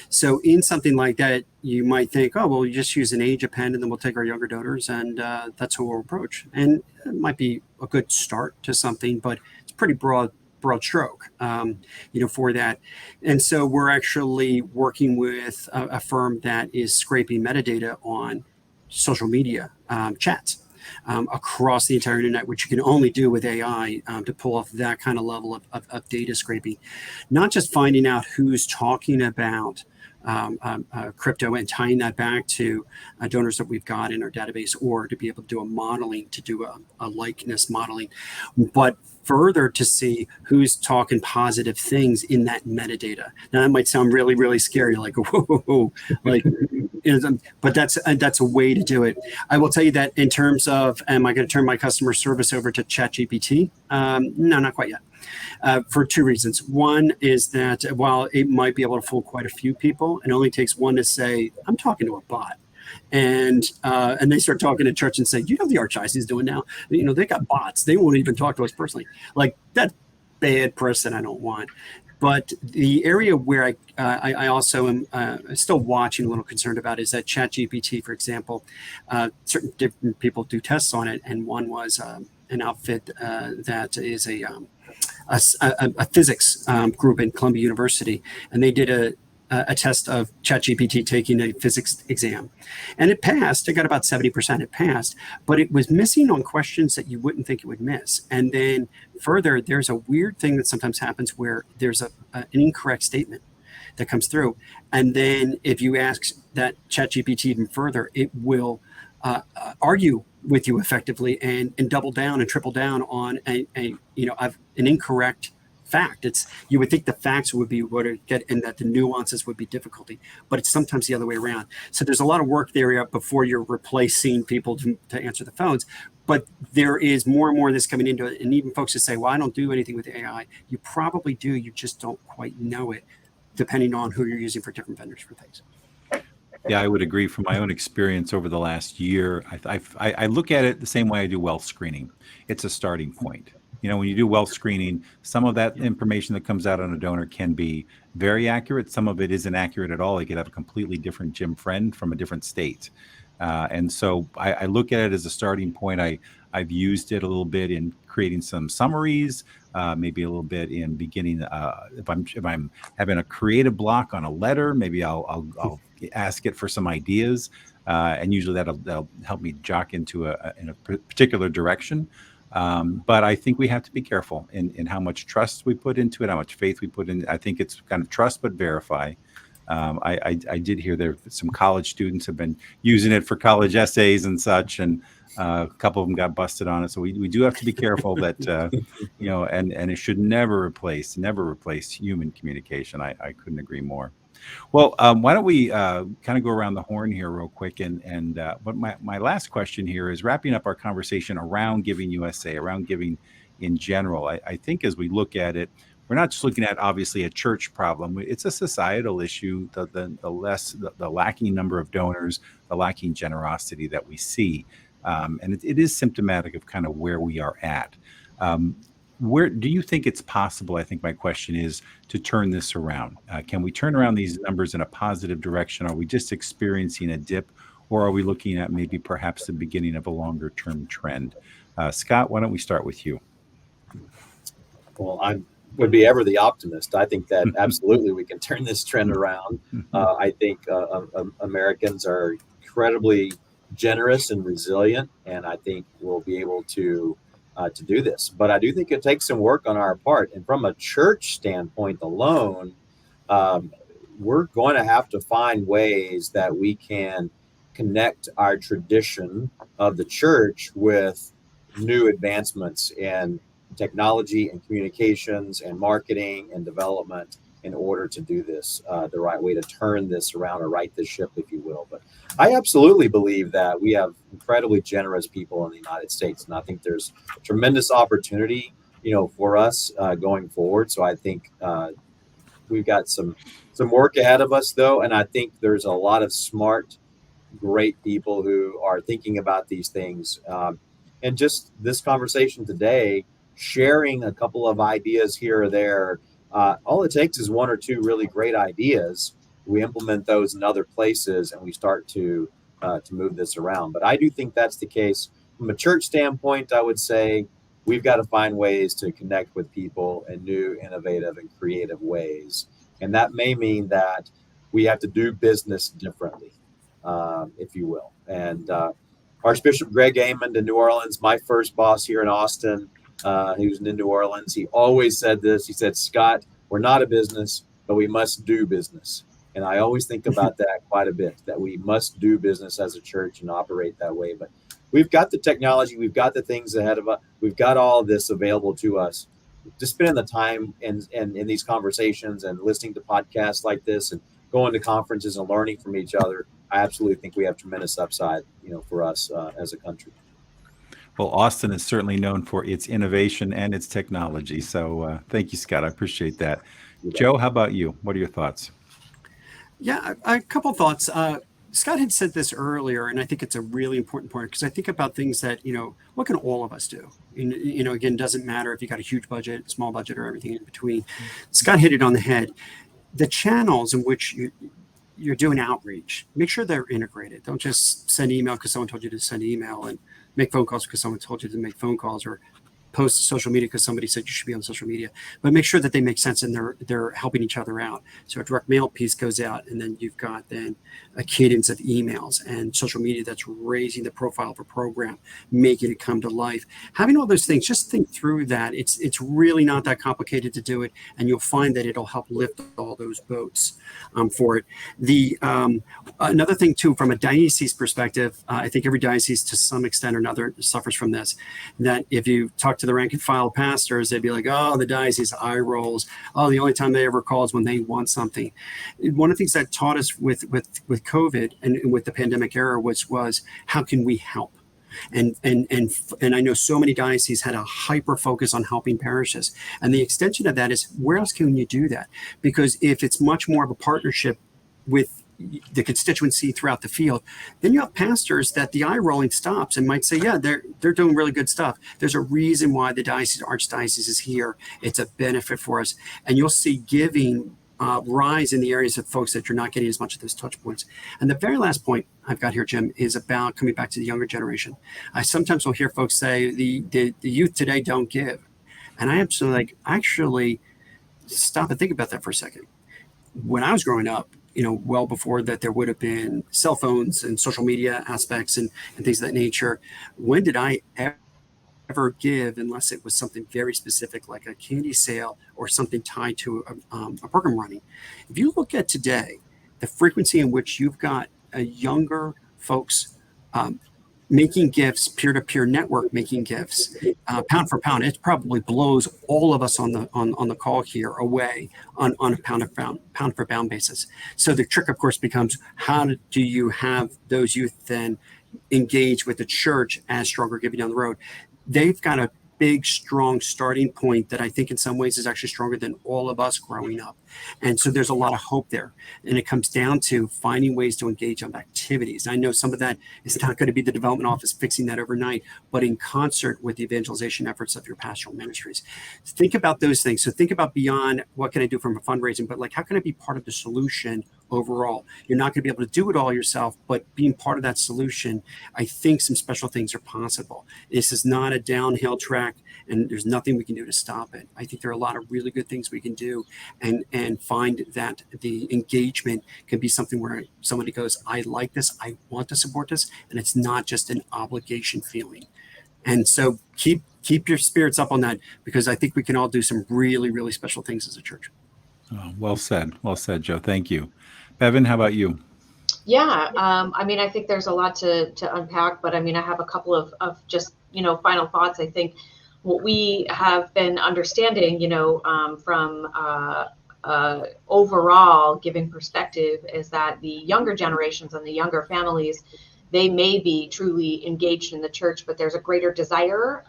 [SPEAKER 3] So in something like that, you might think, oh, well, you just use an age append and then we'll take our younger donors and that's who we'll approach. And it might be a good start to something, but it's pretty broad stroke, for that. And so we're actually working with a firm that is scraping metadata on social media chats across the entire internet, which you can only do with AI to pull off that kind of level of data scraping. Not just finding out who's talking about crypto and tying that back to donors that we've got in our database, or to be able to do a modeling, to do a likeness modeling, but further to see who's talking positive things in that metadata. Now that might sound really, really scary, like whoa, like, but that's a way to do it. I will tell you that in terms of, am I going to turn my customer service over to ChatGPT? No, not quite yet. For two reasons. One is that while it might be able to fool quite a few people, it only takes one to say, I'm talking to a bot. And they start talking to church and say, the Archdiocese is doing now, they got bots. They won't even talk to us personally. Like, that bad person I don't want. But the area where I also am still watching, a little concerned about, is that ChatGPT, for example, certain different people do tests on it. And one was an outfit that is a physics group in Columbia University. And they did a test of ChatGPT taking a physics exam. And it passed. It got about 70%. It passed. But it was missing on questions that you wouldn't think it would miss. And then further, there's a weird thing that sometimes happens where there's an incorrect statement that comes through. And then if you ask that ChatGPT even further, it will argue with you effectively and double down and triple down on an incorrect fact. You would think the facts would be what it get, and that the nuances would be difficulty, but it's sometimes the other way around. So there's a lot of work there before you're replacing people to answer the phones. But there is more and more of this coming into it, and even folks that say, well, I don't do anything with AI. You probably do, you just don't quite know it, depending on who you're using for different vendors for things.
[SPEAKER 1] Yeah, I would agree. From my own experience over the last year, I look at it the same way I do wealth screening. It's a starting point. When you do wealth screening, some of that information that comes out on a donor can be very accurate. Some of it isn't accurate at all. They could have a completely different Jim friend from a different state. And so I look at it as a starting point. I've used it a little bit in creating some summaries, maybe a little bit in beginning. If I'm having a creative block on a letter, maybe I'll ask it for some ideas, and usually that'll help me jock into in a particular direction. But I think we have to be careful in how much trust we put into it, how much faith we put in. I think it's kind of trust but verify. I did hear there some college students have been using it for college essays and such, and a couple of them got busted on it. So we do have to be careful that and it should never replace human communication. I couldn't agree more. Well, why don't we kind of go around the horn here real quick, but my last question here is wrapping up our conversation around Giving USA, around giving in general. I think as we look at it, we're not just looking at obviously a church problem. It's a societal issue. The lacking number of donors, the lacking generosity that we see, and it is symptomatic of kind of where we are at. Where do you think it's possible? I think my question is to turn this around. Can we turn around these numbers in a positive direction? Are we just experiencing a dip, or are we looking at maybe perhaps the beginning of a longer term trend? Scott, why don't we start with you?
[SPEAKER 4] Well, I would be ever the optimist. I think that absolutely we can turn this trend around. I think Americans are incredibly generous and resilient, and I think we'll be able to do this. But I do think it takes some work on our part. And from a church standpoint alone, we're going to have to find ways that we can connect our tradition of the church with new advancements in technology and communications and marketing and development in order to do this the right way, to turn this around or right this ship, if you will. But I absolutely believe that we have incredibly generous people in the United States, and I think there's tremendous opportunity, for us going forward. So I think we've got some work ahead of us, though, and I think there's a lot of smart, great people who are thinking about these things. And just this conversation today, sharing a couple of ideas here or there. All it takes is one or two really great ideas. We implement those in other places, and we start to move this around. But I do think that's the case. From a church standpoint, I would say we've got to find ways to connect with people in new, innovative, and creative ways. And that may mean that we have to do business differently, if you will. And Archbishop Greg Amond in New Orleans, my first boss here in Austin, he was in New Orleans. He always said this. He said, Scott, we're not a business, but we must do business. And I always think about that quite a bit, that we must do business as a church and operate that way. But we've got the technology. We've got the things ahead of us. We've got all of this available to us. Just spending the time in these conversations and listening to podcasts like this and going to conferences and learning from each other, I absolutely think we have tremendous upside, for us as a country.
[SPEAKER 1] Well, Austin is certainly known for its innovation and its technology. So thank you, Scott. I appreciate that. Joe, how about you? What are your thoughts?
[SPEAKER 3] Yeah, a couple thoughts. Scott had said this earlier, and I think it's a really important point, because I think about things that, what can all of us do? Again, doesn't matter if you got a huge budget, small budget, or everything in between. Scott hit it on the head. The channels in which you're doing outreach, make sure they're integrated. Don't just send email because someone told you to send email, and make phone calls because someone told you to make phone calls, or post to social media because somebody said you should be on social media. But make sure that they make sense and they're helping each other out. So a direct mail piece goes out, and then you've got then a cadence of emails and social media that's raising the profile of a program, making it come to life. Having all those things, just think through that. It's really not that complicated to do it, and you'll find that it'll help lift all those boats for it. The another thing too, from a diocese perspective, I think every diocese to some extent or another suffers from this. That if you talk to the rank and file pastors, they'd be like, "Oh, the diocese eye rolls. Oh, the only time they ever call is when they want something." One of the things that taught us with COVID and with the pandemic era was how can we help? And I know so many dioceses had a hyper focus on helping parishes, and the extension of that is, where else can you do that? Because if it's much more of a partnership with the constituency throughout the field, then you have pastors that the eye rolling stops and might say, yeah, they're doing really good stuff. There's a reason why the archdiocese is here. It's a benefit for us. And you'll see giving rise in the areas of folks that you're not getting as much of those touch points. And the very last point I've got here, Jim, is about coming back to the younger generation. I sometimes will hear folks say the youth today don't give. And I am so like, actually stop and think about that for a second. When I was growing up, well before that, there would have been cell phones and social media aspects and things of that nature. When did I ever ever give unless it was something very specific, like a candy sale or something tied to a program running. If you look at today, the frequency in which you've got younger folks making gifts, peer-to-peer network making gifts, pound for pound, it probably blows all of us on the call here away on a pound for pound basis. So the trick, of course, becomes how do you have those youth then engage with the church as stronger giving down the road? They've got a big, strong starting point that I think in some ways is actually stronger than all of us growing up. And so there's a lot of hope there. And it comes down to finding ways to engage on activities. I know some of that is not going to be the development office fixing that overnight, but in concert with the evangelization efforts of your pastoral ministries. Think about those things. So think about beyond what can I do from a fundraising, but like how can I be part of the solution overall? You're not going to be able to do it all yourself, but being part of that solution, I think some special things are possible. This is not a downhill track, and there's nothing we can do to stop it. I think there are a lot of really good things we can do, and find that the engagement can be something where somebody goes, I like this, I want to support this, and it's not just an obligation feeling. And so keep your spirits up on that, because I think we can all do some really, really special things as a church.
[SPEAKER 1] Oh, well said, Joe. Thank you. Bevin, how about you?
[SPEAKER 2] Yeah, I mean, I think there's a lot to unpack, but I mean, I have a couple of just, final thoughts. I think what we have been understanding, from overall giving perspective is that the younger generations and the younger families, they may be truly engaged in the church, but there's a greater desire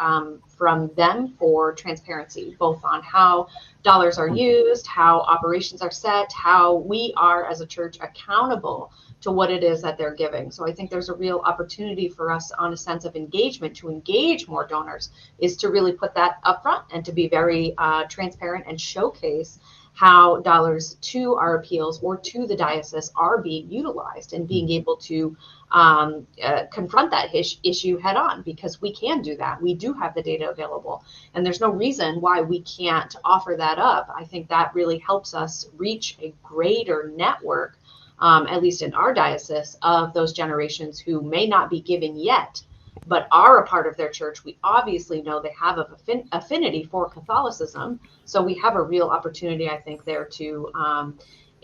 [SPEAKER 2] from them for transparency, both on how dollars are used, how operations are set, how we are as a church accountable to what it is that they're giving. So I think there's a real opportunity for us on a sense of engagement to engage more donors, is to really put that up front and to be very transparent and showcase how dollars to our appeals or to the diocese are being utilized, and being able to confront that issue head on, because we can do that. We do have the data available, and there's no reason why we can't offer that up. I think that really helps us reach a greater network, at least in our diocese, of those generations who may not be giving yet, but are a part of their church. We obviously know they have an affinity for Catholicism. So we have a real opportunity, I think, there to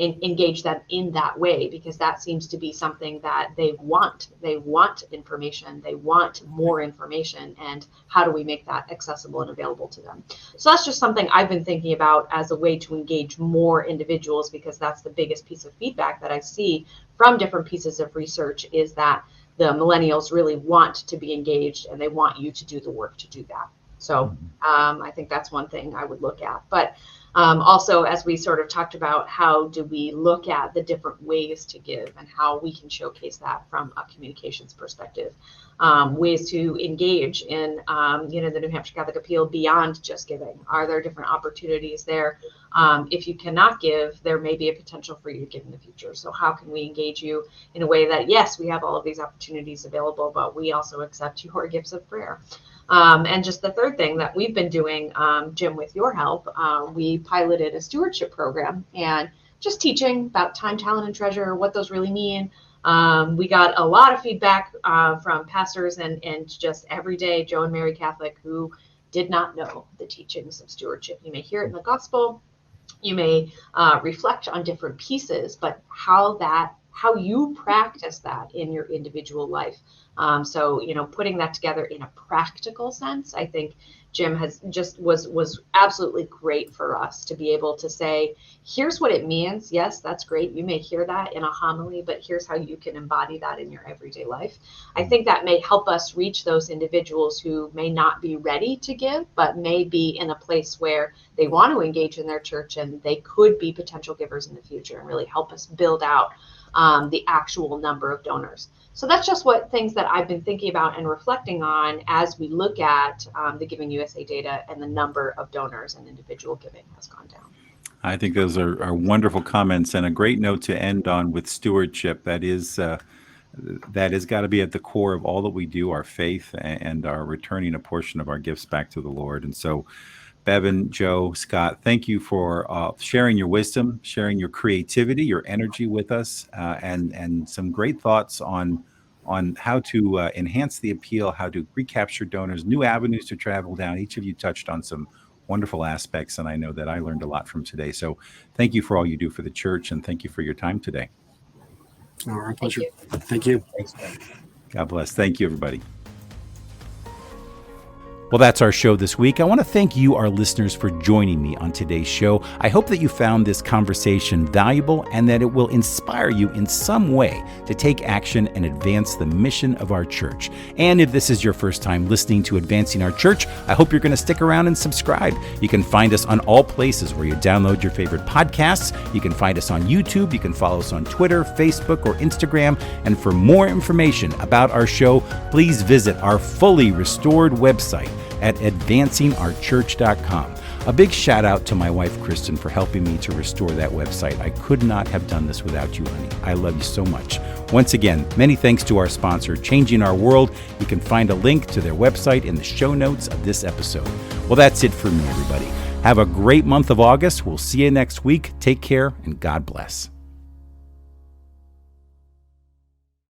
[SPEAKER 2] engage them in that way, because that seems to be something that they want. They want information. They want more information. And how do we make that accessible and available to them? So that's just something I've been thinking about as a way to engage more individuals, because that's the biggest piece of feedback that I see from different pieces of research, is that the millennials really want to be engaged, and they want you to do the work to do that. So I think that's one thing I would look at. But also, as we sort of talked about, how do we look at the different ways to give and how we can showcase that from a communications perspective, ways to engage in, the New Hampshire Catholic Appeal beyond just giving. Are there different opportunities there? If you cannot give, there may be a potential for you to give in the future. So how can we engage you in a way that, yes, we have all of these opportunities available, but we also accept your gifts of prayer. And just the third thing that we've been doing, Jim, with your help, we piloted a stewardship program, and just teaching about time, talent, and treasure, what those really mean. We got a lot of feedback from pastors and just everyday Joe and Mary Catholic who did not know the teachings of stewardship. You may hear it in the gospel, you may reflect on different pieces, but how you practice that in your individual life. So, putting that together in a practical sense, I think Jim was absolutely great for us to be able to say, here's what it means. Yes, that's great. You may hear that in a homily, but here's how you can embody that in your everyday life. I think that may help us reach those individuals who may not be ready to give, but may be in a place where they want to engage in their church, and they could be potential givers in the future, and really help us build out the actual number of donors. So that's just things that I've been thinking about and reflecting on as we look at the Giving USA data, and the number of donors and individual giving has gone down.
[SPEAKER 1] I think those are wonderful comments, and a great note to end on with stewardship. That has got to be at the core of all that we do, our faith, and our returning a portion of our gifts back to the Lord. And so, Bevin, Joe, Scott, thank you for sharing your wisdom, sharing your creativity, your energy with us, and some great thoughts on on how to enhance the appeal, how to recapture donors, new avenues to travel down. Each of you touched on some wonderful aspects, and I know that I learned a lot from today. So thank you for all you do for the church, and thank you for your time today.
[SPEAKER 3] Our pleasure. Thank you.
[SPEAKER 4] Thanks, man.
[SPEAKER 1] God bless. Thank you, everybody. Well, that's our show this week. I want to thank you, our listeners, for joining me on today's show. I hope that you found this conversation valuable and that it will inspire you in some way to take action and advance the mission of our church. And if this is your first time listening to Advancing Our Church, I hope you're going to stick around and subscribe. You can find us on all places where you download your favorite podcasts. You can find us on YouTube. You can follow us on Twitter, Facebook, or Instagram. And for more information about our show, please visit our fully restored website at advancingourchurch.com. A big shout out to my wife, Kristen, for helping me to restore that website. I could not have done this without you, honey. I love you so much. Once again, many thanks to our sponsor, Changing Our World. You can find a link to their website in the show notes of this episode. Well, that's it for me, everybody. Have a great month of August. We'll see you next week. Take care and God bless.